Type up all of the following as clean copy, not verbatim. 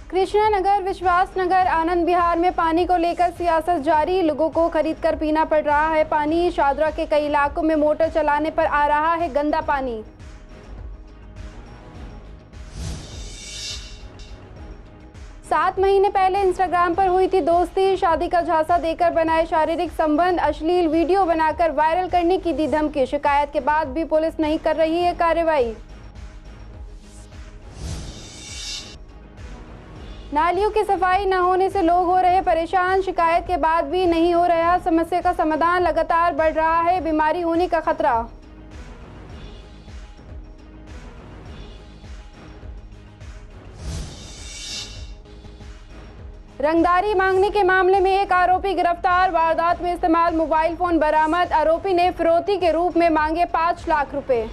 कृष्णा नगर, विश्वास नगर, आनंद विहार में पानी को लेकर सियासत जारी। लोगों को खरीदकर पीना पड़ रहा है पानी। शादरा के कई इलाकों में मोटर चलाने पर आ रहा है गंदा पानी। सात महीने पहले इंस्टाग्राम पर हुई थी दोस्ती। शादी का झांसा देकर बनाए शारीरिक संबंध। अश्लील वीडियो बनाकर वायरल करने की दी धमकी। शिकायत के बाद भी पुलिस नहीं कर रही है कार्रवाई। नालियों की सफाई न होने से लोग हो रहे परेशान। शिकायत के बाद भी नहीं हो रहा समस्या का समाधान। लगातार बढ़ रहा है बीमारी होने का खतरा। रंगदारी मांगने के मामले में एक आरोपी गिरफ्तार। वारदात में इस्तेमाल मोबाइल फोन बरामद। आरोपी ने फिरौती के रूप में मांगे 5 लाख रुपए।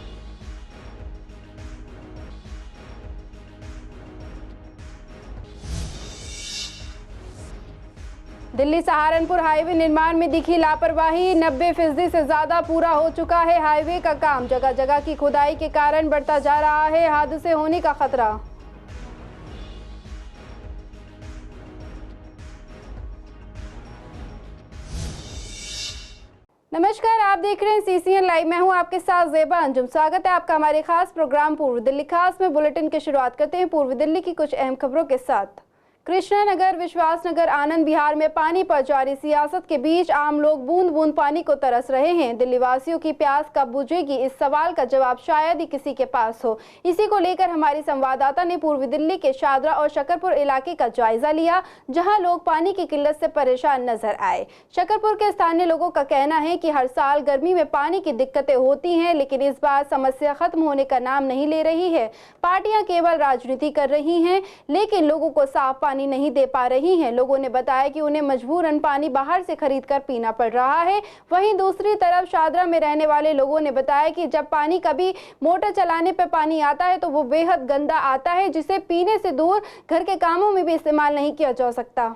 दिल्ली सहारनपुर हाईवे निर्माण में दिखी लापरवाही। 90% से ज्यादा पूरा हो चुका है हाईवे का काम। जगह जगह की खुदाई के कारण बढ़ता जा रहा है हादसे होने का खतरा। नमस्कार, आप देख रहे हैं CCN लाइव। मैं हूं आपके साथ ज़ेबा अंजुम। स्वागत है आपका हमारे खास प्रोग्राम पूर्व दिल्ली खास में। बुलेटिन की शुरुआत करते हैं पूर्व दिल्ली की कुछ अहम खबरों के साथ। कृष्णा नगर, विश्वास नगर, आनंद विहार में पानी पर जारी सियासत के बीच आम लोग बूंद बूंद पानी को तरस रहे हैं। दिल्ली वासियों की प्यास कब बुझेगी, इस सवाल का जवाब शायद ही किसी के पास हो। इसी को लेकर हमारी संवाददाता ने पूर्वी दिल्ली के शादरा और शकरपुर इलाके का जायजा लिया, जहां लोग पानी की किल्लत से परेशान नजर आए। शकरपुर के स्थानीय लोगों का कहना है कि हर साल गर्मी में पानी की दिक्कतें होती हैं, लेकिन इस बार समस्या खत्म होने का नाम नहीं ले रही है। पार्टियां केवल राजनीति कर रही हैं, लेकिन लोगों को साफ पानी नहीं दे पा रही हैं। लोगों ने बताया कि उन्हें मजबूरन पानी बाहर से खरीदकर पीना पड़ रहा है। वहीं दूसरी तरफ शादरा में रहने वाले लोगों ने बताया कि जब पानी कभी मोटर चलाने पर पानी आता है तो वो बेहद गंदा आता है, जिसे पीने से दूर घर के कामों में भी इस्तेमाल नहीं किया जा सकता।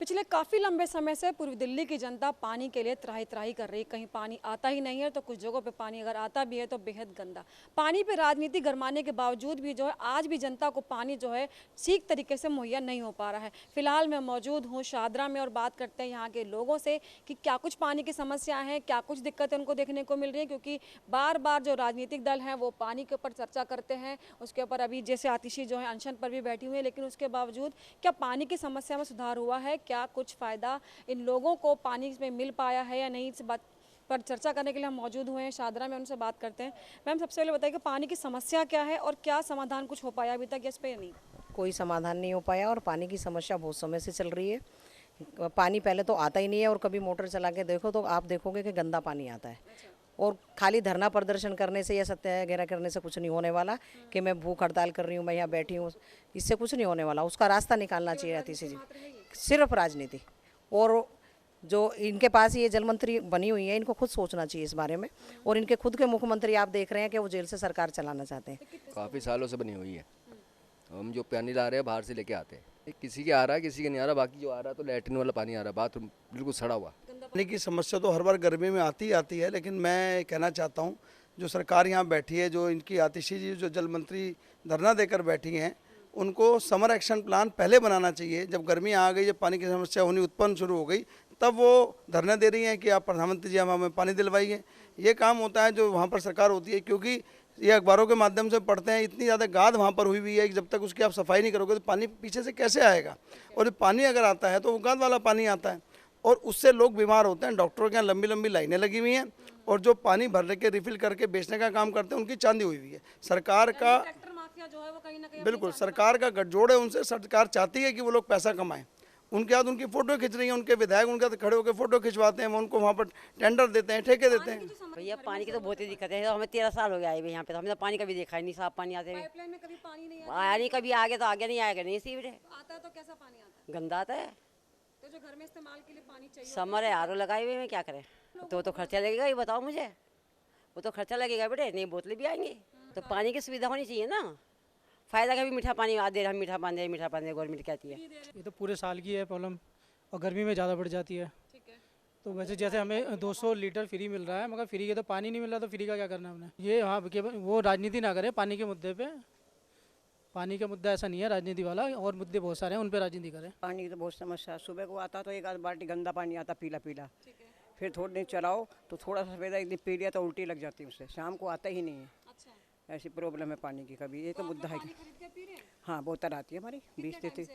पिछले काफ़ी लंबे समय से पूर्वी दिल्ली की जनता पानी के लिए त्राही त्राही कर रही है। कहीं पानी आता ही नहीं है तो कुछ जगहों पे पानी अगर आता भी है तो बेहद गंदा। पानी पे राजनीति गरमाने के बावजूद भी जो है आज भी जनता को पानी जो है ठीक तरीके से मुहैया नहीं हो पा रहा है। फिलहाल मैं मौजूद हूँ शादरा में और बात करते हैं यहाँ के लोगों से कि क्या कुछ पानी की समस्या है, क्या कुछ दिक्कतें उनको देखने को मिल रही है। क्योंकि बार बार जो राजनीतिक दल हैं वो पानी के ऊपर चर्चा करते हैं। उसके ऊपर अभी जैसे आतिशी जो है अनशन पर भी बैठी हुई है, लेकिन उसके बावजूद क्या पानी की समस्या में सुधार हुआ है, क्या कुछ फ़ायदा इन लोगों को पानी में मिल पाया है या नहीं, इस बात पर चर्चा करने के लिए हम मौजूद हुए हैं शादरा में। उनसे बात करते हैं। मैम, सबसे पहले बताइए कि पानी की समस्या क्या है और क्या समाधान कुछ हो पाया अभी तक इस पे? नहीं, कोई समाधान नहीं हो पाया और पानी की समस्या बहुत समय से चल रही है। पानी पहले तो आता ही नहीं है और कभी मोटर चला के देखो तो आप देखोगे कि गंदा पानी आता है। और खाली धरना प्रदर्शन करने से या सत्याग्रह करने से कुछ नहीं होने वाला कि मैं भूख हड़ताल कर रही हूँ, मैं यहाँ बैठी हूँ, इससे कुछ नहीं होने वाला। उसका रास्ता निकालना चाहिए आतिशी जी। सिर्फ राजनीति। और जो इनके पास ये जल मंत्री बनी हुई है, इनको खुद सोचना चाहिए इस बारे में। और इनके खुद के मुख्यमंत्री आप देख रहे हैं कि वो जेल से सरकार चलाना चाहते हैं। काफ़ी सालों से बनी हुई है। हम जो पानी ला रहे हैं बाहर से लेके आते हैं, किसी के आ रहा है किसी के नहीं आ रहा। बाकी जो आ रहा है तो लैट्रिन वाला पानी आ रहा है, बाथरूम बिल्कुल सड़ा हुआ। पानी की समस्या तो हर बार गर्मी में आती है, लेकिन मैं कहना चाहता हूँ जो सरकार यहाँ बैठी है, जो इनकी आतिशी जी जो जल मंत्री धरना देकर बैठी हैं, उनको समर एक्शन प्लान पहले बनाना चाहिए। जब गर्मी आ गई, जब पानी की समस्या होनी उत्पन्न शुरू हो गई, तब वो धरना दे रही हैं कि आप प्रधानमंत्री जी हमें पानी दिलवाइए। ये काम होता है जो वहाँ पर सरकार होती है, क्योंकि ये अखबारों के माध्यम से पढ़ते हैं, इतनी ज़्यादा गाद वहाँ पर हुई है कि जब तक उसकी आप सफाई नहीं करोगे तो पानी पीछे से कैसे आएगा। और जब पानी अगर आता है तो वो गाद वाला पानी आता है और उससे लोग बीमार होते हैं। डॉक्टरों के यहाँ लंबी लंबी लाइनें लगी हुई हैं और जो पानी भरने के रिफिल करके बेचने का काम करते हैं उनकी चांदी हुई हुई है। सरकार का जो है वो कहीं ना कहीं बिल्कुल सरकार का गठजोड़ है उनसे। सरकार चाहती है कि वो लोग पैसा कमाएं। उनके हाथ उनकी फ़ोटो खिंच रही है, उनके विधायक उनके हाथ खड़े होकर फ़ोटो खिंचवाते हैं, वो उनको वहाँ पर टेंडर देते हैं, ठेके देते हैं। भैया पानी की तो बहुत ही दिक्कत है। हमें 13 साल हो गया है यहाँ पे, तो हमने तो पानी कभी देखा ही नहीं। साफ पानी आते हुए पाइपलाइन में कभी पानी नहीं आया नहीं, कभी आगे तो आगे नहीं आएगा नहीं। सीवरेज आता है तो कैसा पानी आता है? गंदा आता है। तो जो घर में इस्तेमाल के लिए पानी चाहिए, समर है, आरओ लगाए हुए हैं, क्या करें? तो खर्चा लगेगा, ये बताओ मुझे। वो तो खर्चा लगेगा बेटे, नई बोतलें भी आएंगी। तो पानी की सुविधा होनी चाहिए ना। फ़ायदा कभी मीठा पानी आ दे, हम मीठा पानी गवर्नमेंट कहती है। ये तो पूरे साल की है प्रॉब्लम और गर्मी में ज़्यादा बढ़ जाती है। तो वैसे जैसे हमें 200 लीटर फ्री मिल रहा है, मगर फ्री के तो पानी नहीं मिल रहा, तो फ्री का क्या करना हमने। ये हाँ वो राजनीति ना करें पानी के मुद्दे पे, पानी का मुद्दा ऐसा नहीं है राजनीति वाला, और मुद्दे बहुत सारे हैं, उन पर राजनीति करें। पानी की तो बहुत समस्या है। सुबह को आता तो एक आध बाल्टी गंदा पानी आता पीला पीला, फिर थोड़ी देर चलाओ तो थोड़ा सा सफेदा एक दिन पी लिया तो उल्टी लग जाती है उससे, शाम को आता ही नहीं है। ऐसी प्रॉब्लम है पानी की। कभी ये तो मुद्दा है कि हाँ बोतल आती है हमारी 20-30।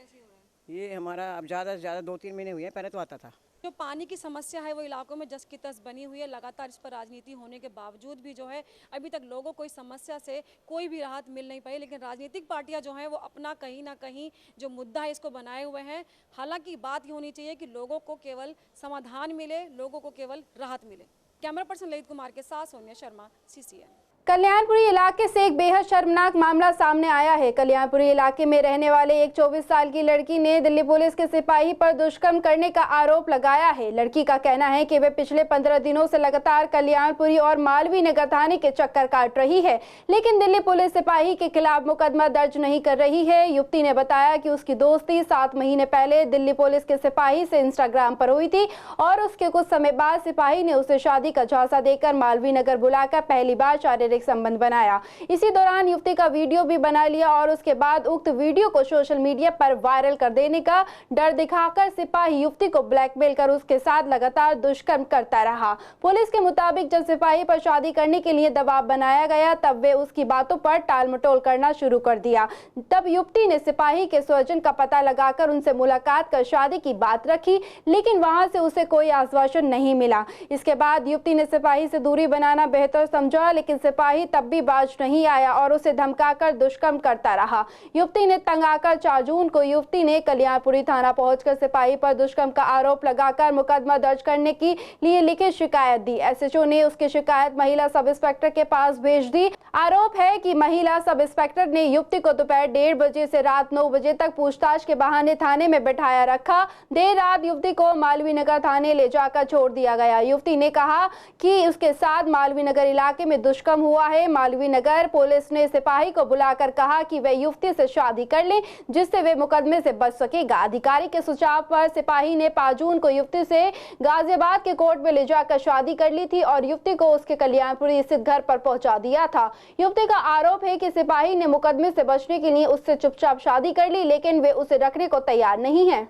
ये हमारा अब ज़्यादा से ज़्यादा 2-3 महीने हुए हैं, पहले तो आता था। जो पानी की समस्या है वो इलाकों में जस की तस बनी हुई है। लगातार इस पर राजनीति होने के बावजूद भी जो है अभी तक लोगों को इस समस्या से कोई भी राहत मिल नहीं पाई। लेकिन राजनीतिक पार्टियां जो हैं वो अपना कहीं ना कहीं जो मुद्दा है इसको बनाए हुए हैं। हालांकि बात ये होनी चाहिए कि लोगों को केवल समाधान मिले, लोगों को केवल राहत मिले। कैमरा पर्सन ललित कुमार के साथ सोनिया शर्मा, CCN। कल्याणपुरी इलाके से एक बेहद शर्मनाक मामला सामने आया है। कल्याणपुरी इलाके में रहने वाले एक 24 साल की लड़की ने दिल्ली पुलिस के सिपाही पर दुष्कर्म करने का आरोप लगाया है। लड़की का कहना है कि वे पिछले 15 दिनों से लगातार कल्याणपुरी और मालवीय नगर थाने के चक्कर काट रही है, लेकिन दिल्ली पुलिस सिपाही के खिलाफ मुकदमा दर्ज नहीं कर रही है। युवती ने बताया कि उसकी दोस्ती 7 महीने पहले दिल्ली पुलिस के सिपाही से इंस्टाग्राम पर हुई थी और उसके कुछ समय बाद सिपाही ने उसे शादी का झांसा देकर मालवीय नगर बुलाकर पहली बार शारीरिक संबंध बनाया। इसी दौरान युवती का वीडियो भी बना लिया और उसके बाद उक्त वीडियो को सोशल मीडिया पर वायरल कर देने का डर दिखाकर सिपाही युवती को ब्लैकमेल कर उसके साथ लगातार दुष्कर्म करता रहा। पुलिस के मुताबिक जब सिपाही पर शादी करने के लिए दबाव बनाया गया तब वे उसकी बातों पर टाल मटोल करना शुरू कर दिया। तब युवती ने सिपाही के स्वजन का पता लगाकर उनसे मुलाकात कर शादी की बात रखी, लेकिन वहां से उसे कोई आश्वासन नहीं मिला। इसके बाद युवती ने सिपाही से दूरी बनाना बेहतर समझा, लेकिन सिपाही तब भी बाज नहीं आया और उसे धमकाकर दुष्कर्म करता रहा। युवती ने तंग आकर 4 जून को युवती ने कल्याणपुरी थाना पहुंचकर सिपाही पर दुष्कर्म का आरोप लगाकर मुकदमा दर्ज करने के लिए लिखित शिकायत दी। SHO ने उसकी शिकायत महिला सब इंस्पेक्टर के पास भेज दी। आरोप है कि महिला सब इंस्पेक्टर ने युवती को दोपहर 1:30 बजे से रात 9 बजे तक पूछताछ के बहाने थाने में बैठाया रखा। देर रात युवती को मालवीय नगर थाने ले जाकर छोड़ दिया गया। युवती ने कहा कि उसके साथ मालवीय नगर इलाके में दुष्कर्म हुआ है। मालवीय नगर पुलिस ने सिपाही को बुलाकर कहा कि वे युवती से शादी कर लें जिससे वे मुकदमे से बच सकेगा। अधिकारी के सुझाव पर सिपाही ने 5 जून को युवती से गाजियाबाद के कोर्ट में ले जाकर शादी कर ली थी और युवती को उसके कल्याणपुरी स्थित घर पर पहुंचा दिया था। युवती का आरोप है कि सिपाही ने मुकदमे से बचने के लिए उससे चुपचाप शादी कर ली, लेकिन वे उसे रखने को तैयार नहीं है।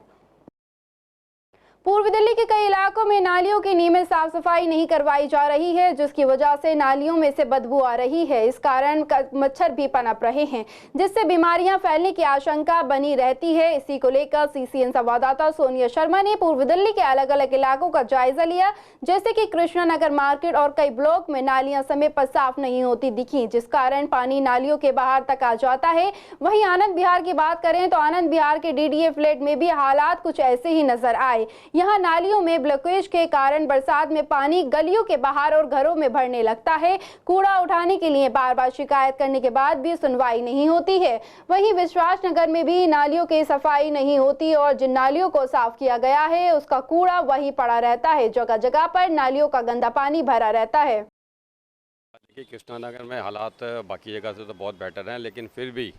पूर्वी दिल्ली के कई इलाकों में नालियों की नियमित साफ सफाई नहीं करवाई जा रही है, जिसकी वजह से नालियों में से बदबू आ रही है। इस कारण मच्छर भी पनप रहे हैं, जिससे बीमारियां फैलने की आशंका बनी रहती है। इसी को लेकर CCN संवाददाता सोनिया शर्मा ने पूर्वी दिल्ली के अलग अलग इलाकों का जायजा लिया, जैसे कि कृष्णा नगर मार्केट और कई ब्लॉक में नालियां समय पर साफ नहीं होती दिखी, जिस कारण पानी नालियों के बाहर तक आ जाता है। वहीं आनंद विहार की बात करें तो आनंद विहार के DDA फ्लैट में भी हालात कुछ ऐसे ही नजर आए। यहाँ नालियों में ब्लॉकेज के कारण बरसात में पानी गलियों के बाहर और घरों में भरने लगता है। कूड़ा उठाने के लिए बार बार शिकायत करने के बाद भी सुनवाई नहीं होती है। वहीं विश्वास नगर में भी नालियों की सफाई नहीं होती और जिन नालियों को साफ किया गया है उसका कूड़ा वहीं पड़ा रहता है। जगह जगह पर नालियों का गंदा पानी भरा रहता है। देखिए, कृष्णा नगर में हालात बाकी जगह से तो बहुत बेटर हैं, लेकिन फिर भी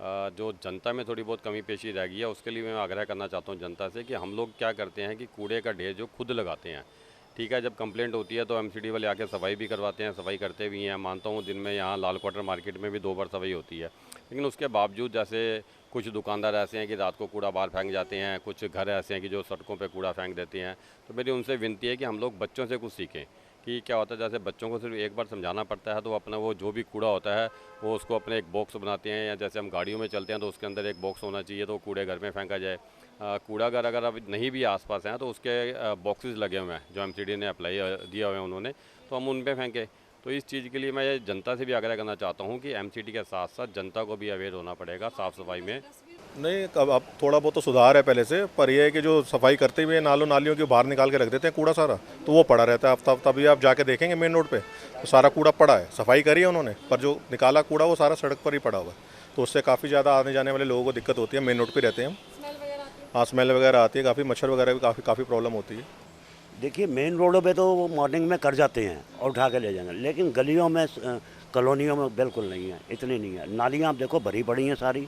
जो जनता में थोड़ी बहुत कमी पेशी रह गई है, उसके लिए मैं आग्रह करना चाहता हूँ जनता से कि हम लोग क्या करते हैं कि कूड़े का ढेर जो खुद लगाते हैं। ठीक है, जब कंप्लेंट होती है तो MCD वाले आके सफाई भी करवाते हैं, सफाई करते भी हैं। मानता हूँ दिन में यहाँ लाल क्वार्टर मार्केट में भी 2 बार सफाई होती है, लेकिन उसके बावजूद जैसे कुछ दुकानदार ऐसे हैं कि रात को कूड़ा बाहर फेंक जाते हैं, कुछ घर ऐसे हैं कि जो सड़कों पर कूड़ा फेंक देते हैं। तो मेरी उनसे विनती है कि हम लोग बच्चों से कुछ सीखें कि क्या होता है। जैसे बच्चों को सिर्फ एक बार समझाना पड़ता है तो अपना वो जो भी कूड़ा होता है वो उसको अपने एक बॉक्स बनाते हैं, या जैसे हम गाड़ियों में चलते हैं तो उसके अंदर एक बॉक्स होना चाहिए तो कूड़े घर में फेंका जाए। कूड़ा घर अगर अब नहीं भी आसपास हैं तो उसके बॉक्सेस लगे हुए हैं जो MCD ने अप्लाई दिया हुए हैं उन्होंने, तो हम उन पर फेंकें। तो इस चीज़ के लिए मैं जनता से भी आग्रह करना चाहता हूँ कि MCD के साथ साथ जनता को भी अवेयर होना पड़ेगा साफ़ सफाई में। नहीं, अब थोड़ा बहुत तो सुधार है पहले से, पर यह है कि जो सफाई करते हुए नालियों के बाहर निकाल के रख देते हैं कूड़ा सारा, तो वो पड़ा रहता है हफ्ता हफ्ता। अभी आप जाके देखेंगे मेन रोड पे तो सारा कूड़ा पड़ा है। सफाई करी है उन्होंने, पर जो निकाला कूड़ा वो सारा सड़क पर ही पड़ा हुआ है, तो उससे काफ़ी ज़्यादा आने जाने वाले लोगों को दिक्कत होती है। मेन रोड पर रहते हैं, हाँ स्मेल वगैरह आती है, काफ़ी मच्छर वगैरह भी काफ़ी प्रॉब्लम होती है। देखिए, मेन रोडों पे तो वो मॉर्निंग में कर जाते हैं और उठा के ले जाएंगे, लेकिन गलियों में कॉलोनियों में बिल्कुल नहीं है, इतनी नहीं है। नालियाँ आप देखो भरी पड़ी हैं सारी,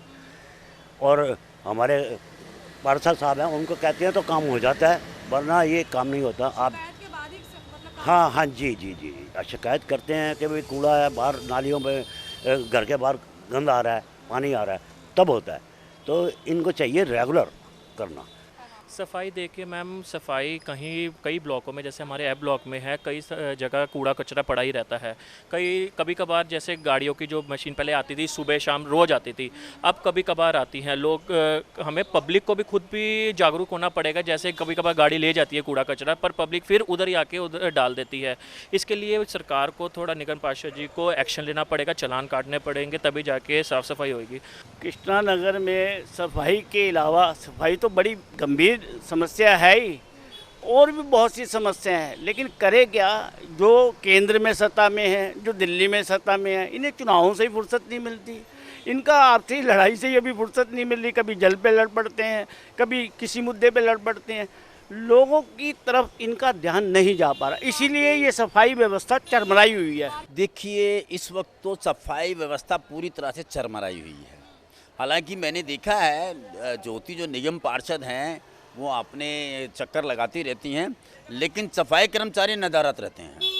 और हमारे पार्षद साहब हैं उनको कहते हैं तो काम हो जाता है, वरना ये काम नहीं होता। आप हाँ जी, शिकायत करते हैं कि भाई कूड़ा है बाहर नालियों में, घर के बाहर गंद आ रहा है, पानी आ रहा है, तब होता है। तो इनको चाहिए रेगुलर करना। सफाई देखिए मैम, सफाई कई ब्लॉकों में, जैसे हमारे एफ ब्लॉक में है, कई जगह कूड़ा कचरा पड़ा ही रहता है। कभी कभार जैसे गाड़ियों की जो मशीन पहले आती थी सुबह शाम रोज़ आती थी, अब कभी कभार आती हैं। लोग हमें पब्लिक को भी खुद भी जागरूक होना पड़ेगा। जैसे कभी कभार गाड़ी ले जाती है कूड़ा कचरा, पर पब्लिक फिर उधर ही आके उधर डाल देती है। इसके लिए सरकार को थोड़ा निगम पार्षद जी को एक्शन लेना पड़ेगा, चालान काटने पड़ेंगे, तभी जाके साफ़ सफाई होगी। कृष्णा नगर में सफाई के अलावा, सफाई तो बड़ी गंभीर समस्या है ही, और भी बहुत सी समस्या हैं, लेकिन करे क्या? जो केंद्र में सत्ता में है, जो दिल्ली में सत्ता में है, इन्हें चुनावों से ही फुर्सत नहीं मिलती, इनका आपसी लड़ाई से ही अभी फुर्सत नहीं मिल रही। कभी जल पे लड़ पड़ते हैं, कभी किसी मुद्दे पे लड़ पड़ते हैं, लोगों की तरफ इनका ध्यान नहीं जा पा रहा, इसीलिए ये सफाई व्यवस्था चरमराई हुई है। देखिए इस वक्त तो सफाई व्यवस्था पूरी तरह से चरमराई हुई है। हालांकि मैंने देखा है ज्योति जो निगम पार्षद हैं वो अपने चक्कर लगाती रहती हैं, लेकिन सफाई कर्मचारी नदारत रहते हैं।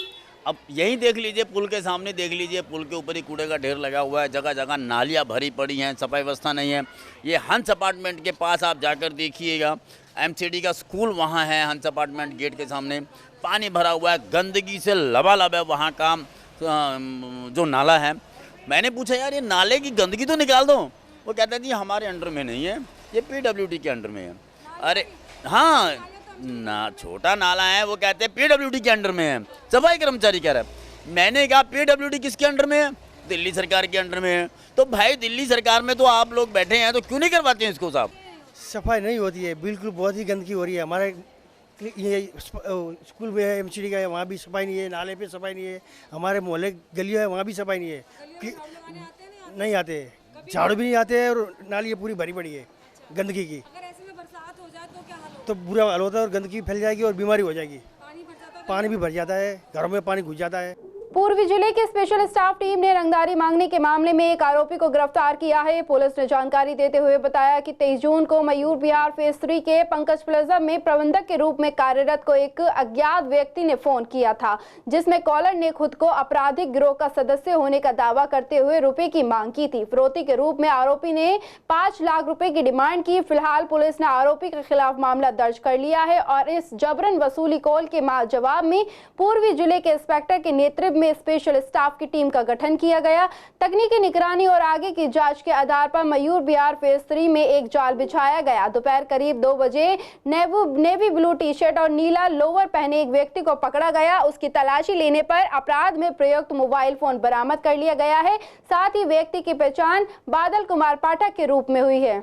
अब यही देख लीजिए, पुल के सामने देख लीजिए, पुल के ऊपर ही कूड़े का ढेर लगा हुआ है, जगह जगह नालियाँ भरी पड़ी हैं, सफाई व्यवस्था नहीं है। ये हंस अपार्टमेंट के पास आप जाकर देखिएगा, एमसीडी का स्कूल वहाँ है, हंस अपार्टमेंट गेट के सामने पानी भरा हुआ है, गंदगी से लबालब है वहाँ का जो नाला है। मैंने पूछा यार ये नाले की गंदगी तो निकाल दो, वो कहता है जी हमारे अंडर में नहीं है, ये PWD के अंडर में है। अरे हाँ ना, छोटा नाला है, वो कहते हैं PWD के अंडर में है, सफाई कर्मचारी कह रहा है। मैंने कहा PWD किसके अंडर में है? दिल्ली सरकार के अंडर में है। तो भाई दिल्ली सरकार में तो आप लोग बैठे हैं, तो क्यों नहीं करवाते हैं इसको साहब? सफाई नहीं होती है, बिल्कुल बहुत ही गंदगी हो रही है। हमारे ये स्कूल में है, एमसीडी का है, वहाँ भी सफाई नहीं है, नाले पे सफाई नहीं है, हमारे मोहल्ले गलियों है वहाँ भी सफाई नहीं है, नहीं आते, झाड़ू भी नहीं आते हैं, और नाली पूरी भरी पड़ी है गंदगी की। तो बुरा हाल होता है और गंदगी फैल जाएगी और बीमारी हो जाएगी। पानी भी भर जाता है, घरों में पानी घुस जाता है। पूर्वी जिले की स्पेशल स्टाफ टीम ने रंगदारी मांगने के मामले में एक आरोपी को गिरफ्तार किया है। पुलिस ने जानकारी देते हुए बताया कि 23 जून को मयूर विहार फेज 3 के पंकज प्लाजा में प्रबंधक के रूप में कार्यरत को एक अज्ञात व्यक्ति ने फोन किया था, जिसमें कॉलर ने खुद को आपराधिक गिरोह का सदस्य होने का दावा करते हुए रुपए की मांग की थी। फिरौती के रूप में आरोपी ने 5 लाख रुपए की डिमांड की। फिलहाल पुलिस ने आरोपी के खिलाफ मामला दर्ज कर लिया है और इस जबरन वसूली कॉल के जवाब में पूर्वी जिले के इंस्पेक्टर के नेतृत्व में स्पेशल स्टाफ की टीम का गठन किया गया। तकनीकी निगरानी और आगे की जांच के आधार पर मयूर विहार फेज 3 में एक जाल बिछाया गया। दोपहर करीब 2 बजे नेवी ब्लू टी-शर्ट और नीला लोअर पहने एक व्यक्ति को पकड़ा गया। उसकी तलाशी लेने पर अपराध में प्रयुक्त मोबाइल फोन बरामद कर लिया गया है। साथ ही व्यक्ति की पहचान बादल कुमार पाठक के रूप में हुई है।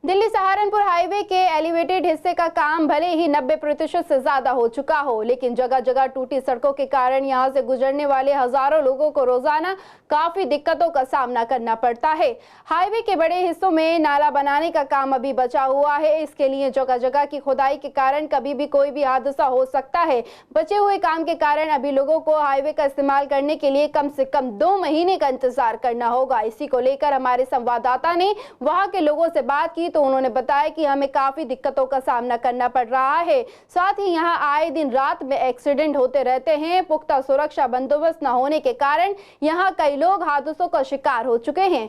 दिल्ली सहारनपुर हाईवे के एलिवेटेड हिस्से का काम भले ही 90% से ज्यादा हो चुका हो, लेकिन जगह जगह टूटी सड़कों के कारण यहां से गुजरने वाले हजारों लोगों को रोजाना काफी दिक्कतों का सामना करना पड़ता है। हाईवे के बड़े हिस्सों में नाला बनाने का काम अभी बचा हुआ है। इसके लिए जगह जगह की खुदाई के कारण कभी भी कोई भी हादसा हो सकता है। बचे हुए काम के कारण अभी लोगों को हाईवे का इस्तेमाल करने के लिए कम से कम 2 महीने का इंतजार करना होगा। इसी को लेकर हमारे संवाददाता ने वहां के लोगों से बात की तो उन्होंने बताया कि हमें काफी दिक्कतों का सामना करना पड़ रहा है। साथ ही यहां आए दिन रात में एक्सीडेंट होते रहते हैं। पुख्ता सुरक्षा बंदोबस्त न होने के कारण यहां कई लोग हादसों का शिकार हो चुके हैं।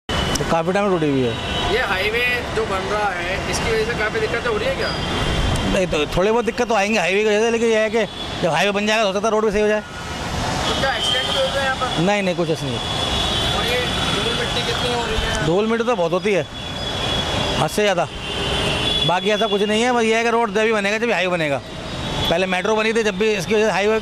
तो काफी टाइम टूटी हुई है। ये हाईवे जो बन रहा है इसकी वजह से काफी दिक्कतें हो रही है क्या? नहीं तो थोड़े बहुत दिक्कत तो आएंगे हाईवे की वजह से, लेकिन यह है कि जब हाईवे बन जाएगा हो सकता है रोड भी सही हो जाए। तो क्या एक्सीडेंट भी होते हैं यहाँ पर? नहीं कुछ ऐसा नहीं। और ये धूल मिट्टी कितनी हो रही है? धूल मिट्टी तो बहुत होती है, हद से ज़्यादा। बाकी ऐसा कुछ नहीं है, बस ये है कि रोड जब भी बनेगा जब हाईवे बनेगा। पहले मेट्रो बनी थी, जब भी इसकी वजह से हाईवे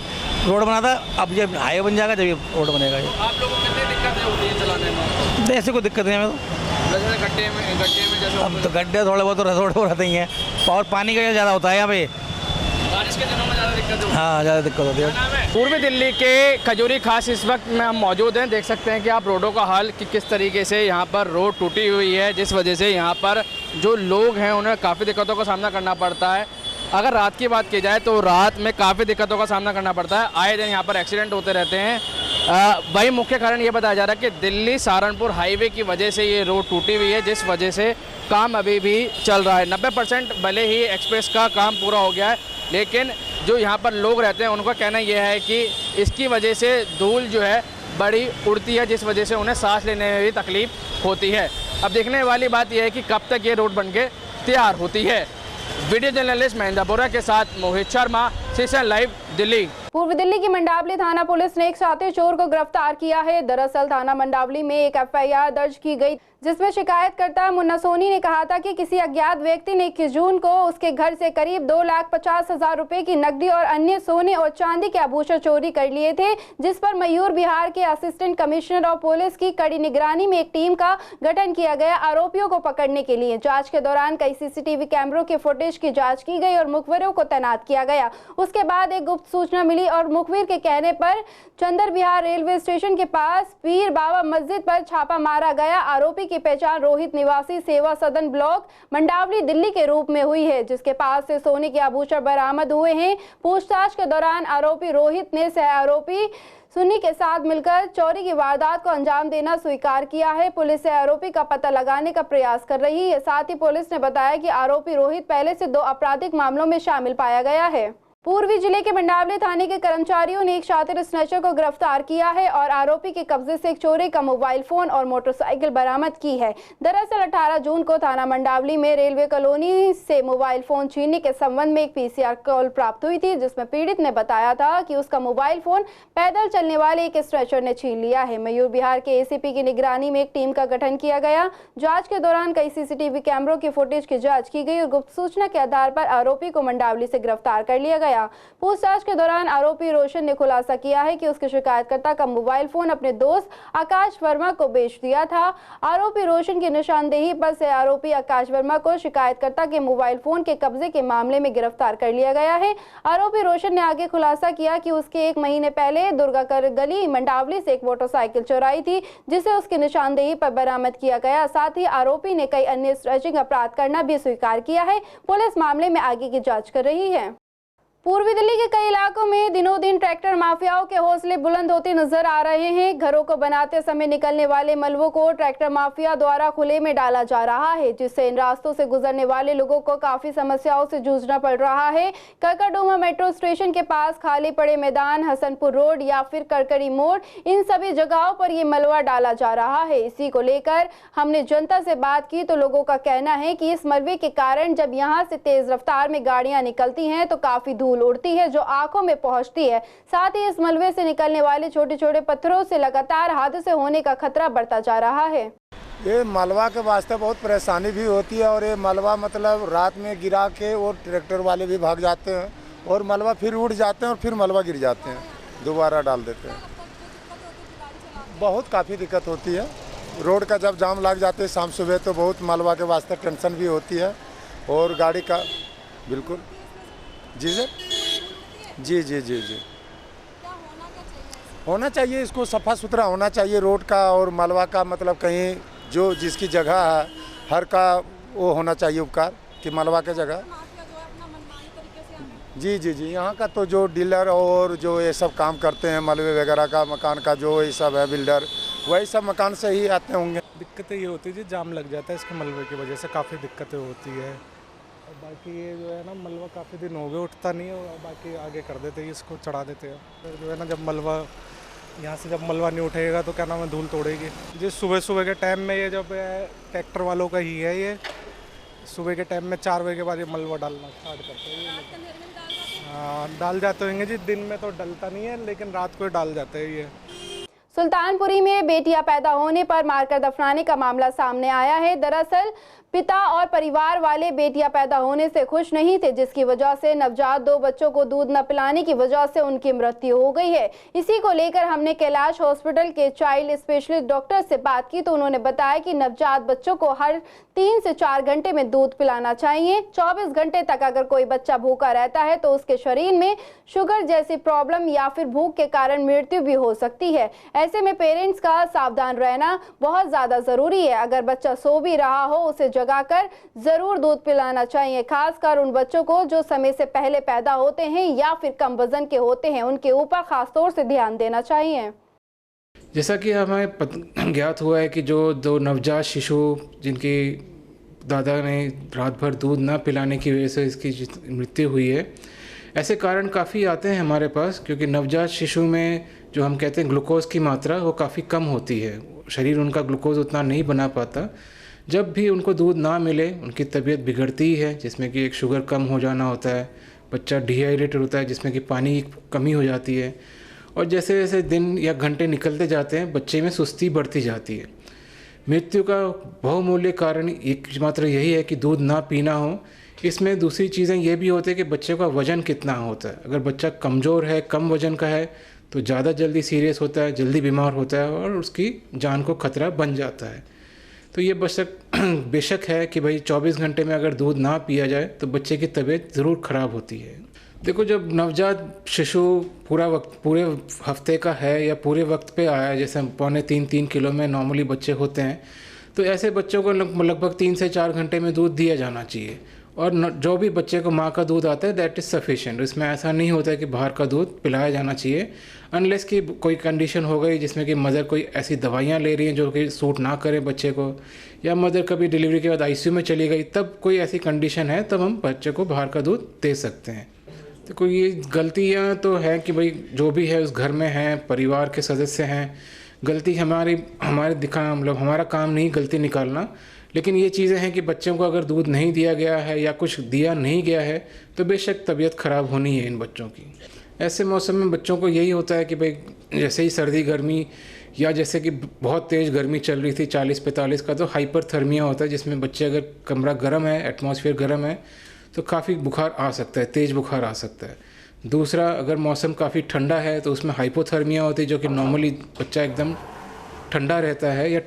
रोड बना था, अब जब हाईवे बन जाएगा जब भी रोड बनेगा। आप लोगों को कितनी दिक्कतें होती है चलाने में? ऐसी कोई दिक्कत नहीं है हमें तो। जैसे गड्ढे में जैसे अब तो गड्ढे थोड़े बहुत तो रोड हो रहते ही हैं, और पानी का ज़्यादा होता है यहाँ पे। बारिश के दिनों में ज़्यादा दिक्कत होती है। हाँ ज़्यादा दिक्कत होती है। पूर्वी दिल्ली के खजूरी खास इस वक्त में हम मौजूद हैं। देख सकते हैं कि आप रोडों का हाल कि किस तरीके से यहाँ पर रोड टूटी हुई है, जिस वजह से यहाँ पर जो लोग हैं उन्हें काफ़ी दिक्कतों का सामना करना पड़ता है। अगर रात की बात की जाए तो रात में काफ़ी दिक्कतों का सामना करना पड़ता है। आए दिन यहाँ पर एक्सीडेंट होते रहते हैं। वही मुख्य कारण ये बताया जा रहा है कि दिल्ली सहारनपुर हाईवे की वजह से ये रोड टूटी हुई है, जिस वजह से काम अभी भी चल रहा है। 90% भले ही एक्सप्रेस का काम पूरा हो गया है, लेकिन जो यहाँ पर लोग रहते हैं उनका कहना यह है कि इसकी वजह से धूल जो है बड़ी उड़ती है, जिस वजह से उन्हें सांस लेने में भी तकलीफ होती है। अब देखने वाली बात यह है कि कब तक ये रोड बनके तैयार होती है। वीडियो जर्नलिस्ट महेंद्र बोरा के साथ मोहित शर्मा, सीसीएन लाइव, दिल्ली। पूर्व दिल्ली की मंडावली थाना पुलिस ने एक शातिर चोर को गिरफ्तार किया है। दरअसल थाना मंडावली में एक एफआईआर दर्ज की गई, जिसमें शिकायतकर्ता मुन्ना सोनी ने कहा था कि किसी अज्ञात व्यक्ति ने 21 जून को उसके घर से करीब 2,50,000 रुपए की नकदी और अन्य सोने और चांदी के आभूषण चोरी कर लिए थे, जिस पर मयूर बिहार के असिस्टेंट कमिश्नर और पुलिस की कड़ी निगरानी में एक टीम का गठन किया गया आरोपियों को पकड़ने के लिए। जांच के दौरान कई सीसीटीवी कैमरों के फुटेज की जांच की गई और मुखबिरों को तैनात किया गया। उसके बाद एक गुप्त सूचना मिली और मुखबिर के कहने पर चंदर बिहार रेलवे स्टेशन के पास पीर बाबा मस्जिद पर छापा मारा गया। आरोपी की पहचान रोहित निवासी सेवा सदन ब्लॉक मंडावली दिल्ली के रूप में हुई है, जिसके पास से सोने के आभूषण बरामद हुए हैं। पूछताछ के दौरान आरोपी रोहित ने सह आरोपी सुन्नी के साथ मिलकर चोरी की वारदात को अंजाम देना स्वीकार किया है। पुलिस आरोपी का पता लगाने का प्रयास कर रही है। साथ ही पुलिस ने बताया कि आरोपी रोहित पहले से 2 आपराधिक मामलों में शामिल पाया गया है। पूर्वी जिले के मंडावली थाने के कर्मचारियों ने एक शातिर स्नैचर को गिरफ्तार किया है और आरोपी के कब्जे से एक चोरी का मोबाइल फोन और मोटरसाइकिल बरामद की है। दरअसल 18 जून को थाना मंडावली में रेलवे कॉलोनी से मोबाइल फोन छीनने के संबंध में एक पीसीआर कॉल प्राप्त हुई थी, जिसमें पीड़ित ने बताया था कि उसका मोबाइल फोन पैदल चलने वाले एक स्ट्रेचर ने छीन लिया है। मयूर बिहार के एसीपी की निगरानी में एक टीम का गठन किया गया। जाँच के दौरान कई सीसीटीवी कैमरों की फुटेज की जाँच की गई और गुप्त सूचना के आधार पर आरोपी को मंडावली से गिरफ्तार कर लिया गया। पूछताछ के दौरान आरोपी रोशन ने खुलासा किया है कि उसके शिकायतकर्ता का मोबाइल फोन अपने दोस्त आकाश वर्मा को बेच दिया था। आरोपी रोशन की निशानदेही पर से आरोपी आकाश वर्मा को शिकायतकर्ता के मोबाइल फोन के कब्जे के मामले में गिरफ्तार कर लिया गया है। आरोपी रोशन ने आगे खुलासा किया कि उसके 1 महीने पहले दुर्गाकर गली मंडावली से एक मोटरसाइकिल चुराई थी, जिसे उसकी निशानदेही पर बरामद किया गया। साथ ही आरोपी ने कई अन्य स्ट्रेचिंग अपराध करना भी स्वीकार किया है। पुलिस मामले में आगे की जांच कर रही है। पूर्वी दिल्ली के कई इलाकों में दिनों दिन ट्रैक्टर माफियाओं के हौसले बुलंद होते नजर आ रहे हैं। घरों को बनाते समय निकलने वाले मलबों को ट्रैक्टर माफिया द्वारा खुले में डाला जा रहा है, जिससे इन रास्तों से गुजरने वाले लोगों को काफी समस्याओं से जूझना पड़ रहा है। करकरडोमा मेट्रो स्टेशन के पास खाली पड़े मैदान, हसनपुर रोड या फिर करकरी मोड़, इन सभी जगहों पर ये मलबा डाला जा रहा है। इसी को लेकर हमने जनता से बात की तो लोगों का कहना है कि इस मलबे के कारण जब यहाँ से तेज रफ्तार में गाड़ियां निकलती हैं तो काफी धूल उड़ती है जो आंखों में पहुंचती है। साथ ही इस मलबे से निकलने वाले छोटे छोटे पत्थरों से लगातार हादसे होने का खतरा बढ़ता जा रहा है। ये मलबा के वास्ते बहुत परेशानी भी होती है और ये मलबा मतलब रात में गिरा के और ट्रैक्टर वाले भी भाग जाते हैं और मलबा फिर उड़ जाते हैं और फिर मलबा गिर जाते हैं, दोबारा डाल देते हैं। बहुत काफ़ी दिक्कत होती है। रोड का जब जाम लग जाते हैं शाम सुबह तो बहुत मलबा के वास्ते टेंशन भी होती है और गाड़ी का बिल्कुल जी सर जी जी जी जी होना चाहिए, इसको सफ़ा सुथरा होना चाहिए रोड का और मलबा का, मतलब कहीं जो जिसकी जगह है हर का वो होना चाहिए उपकार कि मलबा के जगह जी जी जी। यहाँ का तो जो डीलर और जो ये सब काम करते हैं मलबे वगैरह का, मकान का जो ये सब है बिल्डर, वही सब मकान से ही आते होंगे। दिक्कतें ये होती है जी, जाम लग जाता है इसके मलबे की वजह से, काफ़ी दिक्कतें होती है। और बाकी ये जो है ना मलबा काफ़ी दिन हो गए उठता नहीं है और बाकी आगे कर देते हैं, इसको चढ़ा देते हैं। फिर जो है ना जब मलबा यहाँ से जब मलबा नहीं उठेगा तो क्या नाम है धूल तोड़ेगी जी। सुबह सुबह के टाइम में ये जब ट्रैक्टर वालों का ही है, ये सुबह के टाइम में 4 बजे के बाद ये मलबा डालना स्टार्ट करते हैं। हाँ डाल जाते होंगे जी, दिन में तो डलता नहीं है लेकिन रात को डाल जाते हैं ये। सुल्तानपुरी में बेटियां पैदा होने पर मारकर दफनाने का मामला सामने आया है। दरअसल पिता और परिवार वाले बेटियां पैदा होने से खुश नहीं थे, जिसकी वजह से नवजात 2 बच्चों को दूध न पिलाने की वजह से उनकी मृत्यु हो गई है। इसी को लेकर हमने कैलाश हॉस्पिटल के चाइल्ड स्पेशलिस्ट डॉक्टर से बात की तो उन्होंने बताया कि नवजात बच्चों को हर 3 से 4 घंटे में दूध पिलाना चाहिए। 24 घंटे तक अगर कोई बच्चा भूखा रहता है तो उसके शरीर में शुगर जैसी प्रॉब्लम या फिर भूख के कारण मृत्यु भी हो सकती है। ऐसे में पेरेंट्स का सावधान रहना बहुत ज़्यादा ज़रूरी है। अगर बच्चा सो भी रहा हो उसे जगाकर ज़रूर दूध पिलाना चाहिए, खासकर उन बच्चों को जो समय से पहले पैदा होते हैं या फिर कम वजन के होते हैं, उनके ऊपर खास तौर से ध्यान देना चाहिए। जैसा कि हमें ज्ञात हुआ है कि जो 2 नवजात शिशु जिनकी दादा ने रात भर दूध ना पिलाने की वजह से इसकी मृत्यु हुई है, ऐसे कारण काफ़ी आते हैं हमारे पास, क्योंकि नवजात शिशु में जो हम कहते हैं ग्लूकोज की मात्रा वो काफ़ी कम होती है, शरीर उनका ग्लूकोज उतना नहीं बना पाता। जब भी उनको दूध ना मिले उनकी तबीयत बिगड़ती है, जिसमें कि एक शुगर कम हो जाना होता है, बच्चा डिहाइड्रेटेड होता है जिसमें कि पानी की कमी हो जाती है, और जैसे जैसे दिन या घंटे निकलते जाते हैं बच्चे में सुस्ती बढ़ती जाती है। मृत्यु का बहुमूल्य कारण एकमात्र यही है कि दूध ना पीना हो। इसमें दूसरी चीज़ें ये भी होती है कि बच्चे का वज़न कितना होता है। अगर बच्चा कमज़ोर है, कम वज़न का है, तो ज़्यादा जल्दी सीरियस होता है, जल्दी बीमार होता है और उसकी जान को खतरा बन जाता है। तो ये बेशक है कि भाई 24 घंटे में अगर दूध ना पिया जाए तो बच्चे की तबीयत ज़रूर ख़राब होती है। देखो, जब नवजात शिशु पूरे हफ्ते का है या पूरे वक्त पे आया है, जैसे 2.25-3 किलो में नॉर्मली बच्चे होते हैं, तो ऐसे बच्चों को लगभग 3 से 4 घंटे में दूध दिया जाना चाहिए। और जो भी बच्चे को माँ का दूध आता है दैट इज़ सफिशिएंट। इसमें ऐसा नहीं होता है कि बाहर का दूध पिलाया जाना चाहिए, अनलेस कि कोई कंडीशन हो गई जिसमें कि मदर कोई ऐसी दवाइयाँ ले रही हैं जो कि सूट ना करे बच्चे को, या मदर कभी डिलीवरी के बाद आईसीयू में चली गई, तब कोई ऐसी कंडीशन है तब हम बच्चे को बाहर का दूध दे सकते हैं। तो कोई ये गलतियाँ तो है कि भाई जो भी है उस घर में है, परिवार के सदस्य हैं, गलती हमारे दिखाना, मतलब हमारा काम नहीं गलती निकालना, लेकिन ये चीज़ें हैं कि बच्चों को अगर दूध नहीं दिया गया है या कुछ दिया नहीं गया है तो बेशक तबीयत ख़राब होनी है इन बच्चों की। ऐसे मौसम में बच्चों को यही होता है कि भाई जैसे ही सर्दी गर्मी या जैसे कि बहुत तेज़ गर्मी चल रही थी 40-45 का, तो हाइपरथर्मिया होता है जिसमें बच्चे अगर कमरा गर्म है, एटमॉस्फेयर गर्म है, तो काफ़ी बुखार आ सकता है, तेज़ बुखार आ सकता है। दूसरा, अगर मौसम काफ़ी ठंडा है तो उसमें हाइपोथर्मिया होती है, जो कि नॉर्मली बच्चा एकदम ठंडा रहता है या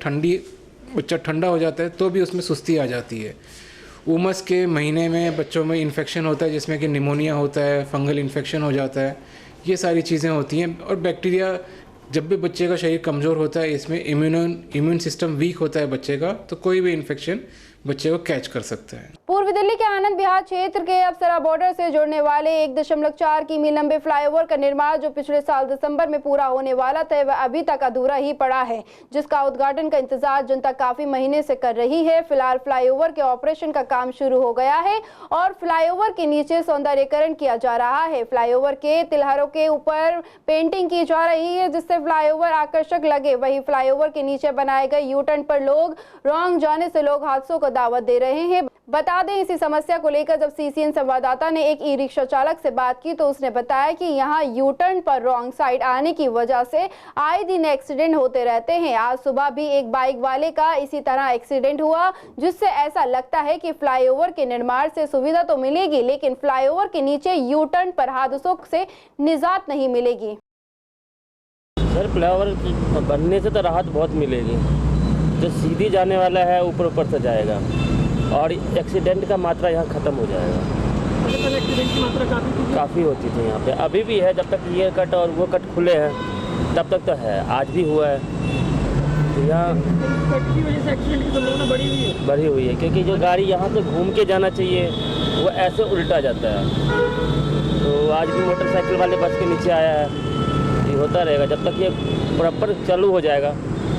बच्चा ठंडा हो जाता है तो भी उसमें सुस्ती आ जाती है। उमस के महीने में बच्चों में इन्फेक्शन होता है जिसमें कि निमोनिया होता है, फंगल इन्फेक्शन हो जाता है, ये सारी चीज़ें होती हैं। और बैक्टीरिया, जब भी बच्चे का शरीर कमज़ोर होता है, इसमें इम्यून सिस्टम वीक होता है बच्चे का, तो कोई भी इन्फेक्शन बच्चे को कैच कर सकता है। पूर्वी दिल्ली के आनंद विहार क्षेत्र के अप्सरा बॉर्डर से जुड़ने वाले 1.4 किमी लंबे फ्लाईओवर का निर्माण जो पिछले साल दिसंबर में पूरा होने वाला था, वह अभी तक अधूरा ही पड़ा है, जिसका उद्घाटन का इंतजार जनता काफी महीने से कर रही है। फिलहाल फ्लाईओवर के ऑपरेशन का काम शुरू हो गया है और फ्लाईओवर के नीचे सौंदर्यीकरण किया जा रहा है। फ्लाईओवर के तिलहरों के ऊपर पेंटिंग की जा रही है जिससे फ्लाईओवर आकर्षक लगे। वही फ्लाईओवर के नीचे बनाए गए यू टर्न पर लोग रॉन्ग जाने से लोग हादसों को दावत दे रहे हैं। बता दें, इसी समस्या को लेकर जब सीसीएन संवाददाता ने एक ई रिक्शा चालक से बात की तो उसने बताया कि यहां यू टर्न पर रॉन्ग साइड आने की वजह से आए दिन एक्सीडेंट होते रहते हैं। आज सुबह भी एक बाइक वाले का इसी तरह एक्सीडेंट हुआ, जिससे ऐसा लगता है कि फ्लाईओवर के निर्माण से सुविधा तो मिलेगी, लेकिन फ्लाईओवर के नीचे यू टर्न पर हादसों से निजात नहीं मिलेगी। सर, फ्लाईओवर बनने से तो राहत बहुत मिलेगी। जो सीधी जाने वाला है ऊपर से जाएगा और एक्सीडेंट का मात्रा यहाँ ख़त्म हो जाएगा। पहले एक्सीडेंट की मात्रा काफ़ी होती थी यहाँ पे, अभी भी है। जब तक ये कट और वो कट खुले हैं तब तक तो है, आज भी हुआ है। तो यहाँ कट की वजह से एक्सीडेंट की संभावना बढ़ी हुई है क्योंकि जो गाड़ी यहाँ से घूम के जाना चाहिए वो ऐसे उल्टा जाता है। तो आज भी मोटरसाइकिल वाले बस के नीचे आया है। ये होता रहेगा जब तक ये प्रॉपर चालू हो जाएगा,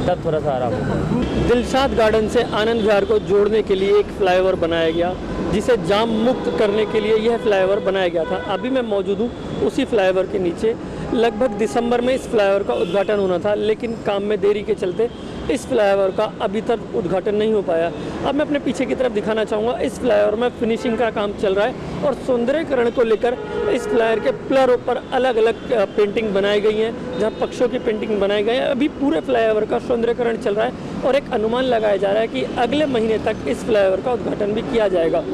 तब थोड़ा सा आराम होगा। दिलशाद गार्डन से आनंद विहार को जोड़ने के लिए एक फ्लाईओवर बनाया गया, जिसे जाम मुक्त करने के लिए यह फ्लाईओवर बनाया गया था। अभी मैं मौजूद हूँ उसी फ्लाईओवर के नीचे। लगभग दिसंबर में इस फ्लाईओवर का उद्घाटन होना था, लेकिन काम में देरी के चलते इस फ्लाईओवर का अभी तक उद्घाटन नहीं हो पाया। अब मैं अपने पीछे की तरफ दिखाना चाहूँगा, इस फ्लाईओवर में फिनिशिंग का काम चल रहा है और सौंदर्यीकरण को लेकर इस फ्लाईओवर के पिलरों पर अलग अलग पेंटिंग बनाई गई हैं, जहाँ पक्षियों की पेंटिंग बनाई गई है। अभी पूरे फ्लाईओवर का सौंदर्यीकरण चल रहा है और एक अनुमान लगाया जा रहा है कि अगले महीने तक इस फ्लाईओवर का उद्घाटन भी किया जाएगा।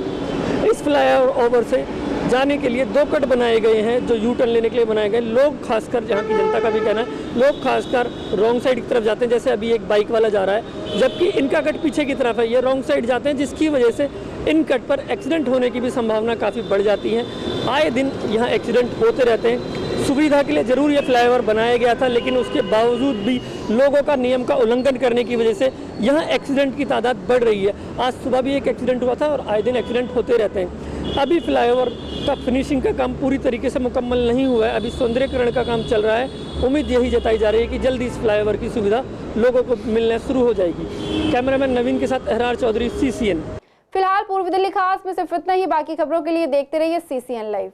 इस फ्लाईओवर से जाने के लिए 2 कट बनाए गए हैं जो यू टर्न लेने के लिए बनाए गए। लोग खासकर, जहाँ की जनता का भी कहना है, लोग खासकर रॉन्ग साइड की तरफ जाते हैं। जैसे अभी एक बाइक वाला जा रहा है, जबकि इनका कट पीछे की तरफ है, ये रॉन्ग साइड जाते हैं, जिसकी वजह से इन कट पर एक्सीडेंट होने की भी संभावना काफ़ी बढ़ जाती है। आए दिन यहाँ एक्सीडेंट होते रहते हैं। सुविधा के लिए जरूर ये फ्लाईओवर बनाया गया था, लेकिन उसके बावजूद भी लोगों का नियम का उल्लंघन करने की वजह से यहाँ एक्सीडेंट की तादाद बढ़ रही है। आज सुबह भी एक एक्सीडेंट हुआ था और आए दिन एक्सीडेंट होते रहते हैं। अभी फ्लाईओवर का फिनिशिंग का काम पूरी तरीके से मुकम्मल नहीं हुआ है, अभी सौंदर्यीकरण का काम चल रहा है। उम्मीद यही जताई जा रही है कि जल्दी इस फ्लाईओवर की सुविधा लोगों को मिलना शुरू हो जाएगी। कैमरामैन नवीन के साथ अहरार चौधरी, CCN। फिलहाल पूर्वी दिल्ली खास में सिर्फ इतना ही। बाकी खबरों के लिए देखते रहिए CCN लाइव।